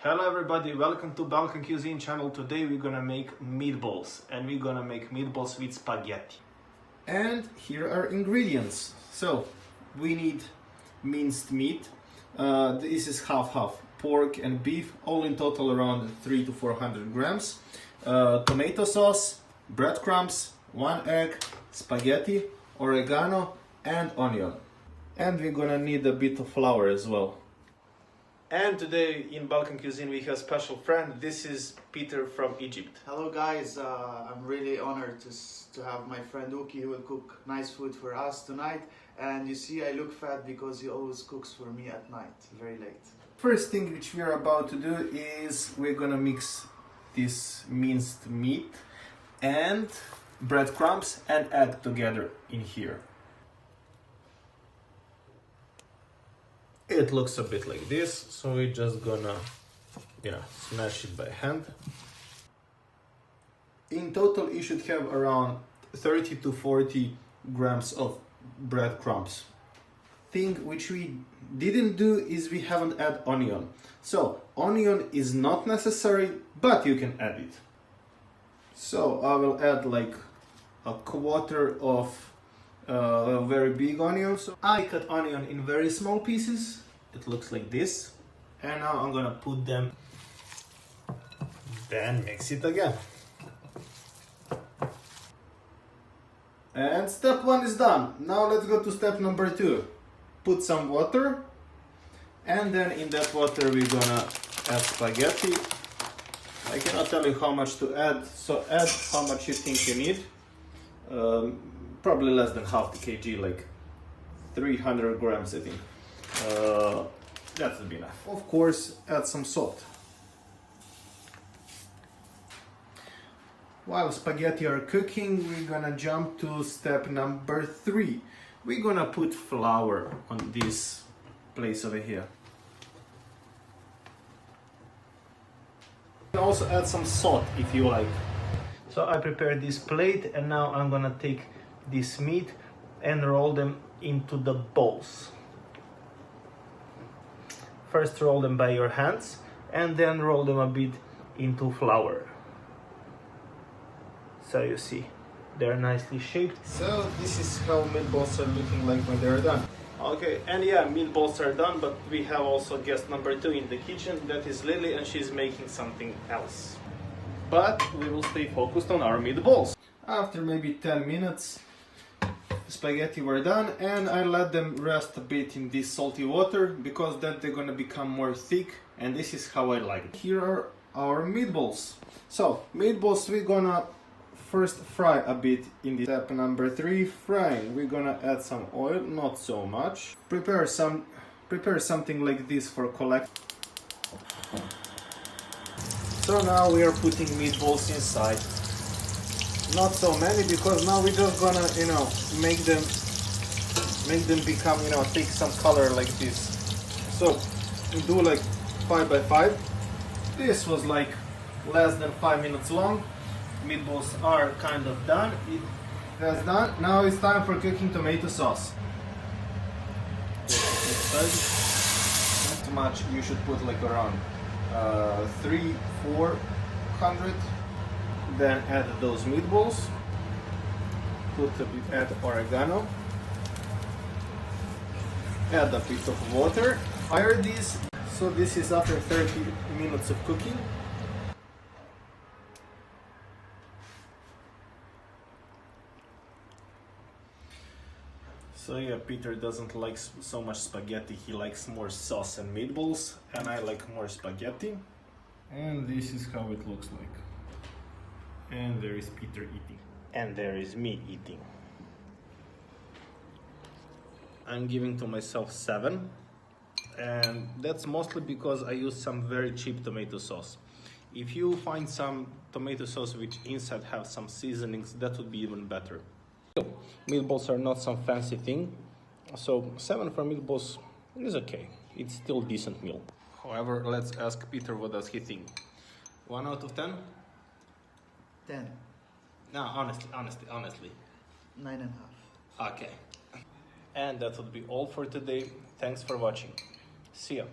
Hello everybody, welcome to Balkan Cuisine channel. Today we're gonna make meatballs and we're gonna make meatballs with spaghetti. And here are ingredients. So we need minced meat. This is half-half, pork and beef, all in total around 300 to 400 grams. Tomato sauce, breadcrumbs, 1 egg, spaghetti, oregano and onion. And we're gonna need a bit of flour as well. And today in Balkan Cuisine we have a special friend. This is Peter from Egypt. Hello guys, I'm really honored to have my friend Uki who will cook nice food for us tonight. And you see I look fat because he always cooks for me at night, very late. First thing which we are about to do is we're gonna mix this minced meat and breadcrumbs and egg together in here. It looks a bit like this, so we're just gonna, smash it by hand. In total, you should have around 30 to 40 grams of breadcrumbs. Thing which we didn't do is we haven't add onion. So onion is not necessary, but you can add it. So I will add like a quarter of a very big onion. So I cut onion in very small pieces. It looks like this. And now I'm gonna put them, then mix it again. And step 1 is done. Now let's go to step number 2. Put some water, and then in that water we're gonna add spaghetti. I cannot tell you how much to add, so add how much you think you need. Probably less than half the kg, like 300 grams I think. That would be enough. Of course, add some salt. While spaghetti are cooking, we're gonna jump to step number 3. We're gonna put flour on this place over here. You can also add some salt if you like. So I prepared this plate and now I'm gonna take this meat and roll them into the balls. First roll them by your hands and then roll them a bit into flour. So you see, they're nicely shaped. So this is how meatballs are looking like when they're done. Okay, and yeah, meatballs are done, but we have also guest number 2 in the kitchen. That is Lily, and she's making something else. But we will stay focused on our meatballs. After maybe 10 minutes, spaghetti were done, and I let them rest a bit in this salty water because then they're gonna become more thick, and this is how I like it. Here are our meatballs. So meatballs we're gonna first fry a bit in the step number 3, frying. We're gonna add some oil, not so much. Prepare something like this for collect. So now we are putting meatballs inside. Not so many because now we're just gonna, make them become, take some color like this. So we do like 5 by 5. This was like less than 5 minutes long. Meatballs are kind of done. That's done. Now it's time for cooking tomato sauce. Not too much. You should put like around 300-400. Then add those meatballs. Add oregano. Add a bit of water. Fire this. So this is after 30 minutes of cooking. So yeah, Peter doesn't like so much spaghetti, he likes more sauce and meatballs, and I like more spaghetti. And this is how it looks like. And there is Peter eating. And there is me eating. I'm giving to myself 7, and that's mostly because I use some very cheap tomato sauce. If you find some tomato sauce which inside have some seasonings, that would be even better. Meatballs are not some fancy thing, so 7 for meatballs is okay. It's still a decent meal. However, let's ask Peter what does he think. 1 out of 10? 10. No, honestly. 9.5. Okay. And that would be all for today. Thanks for watching. See ya.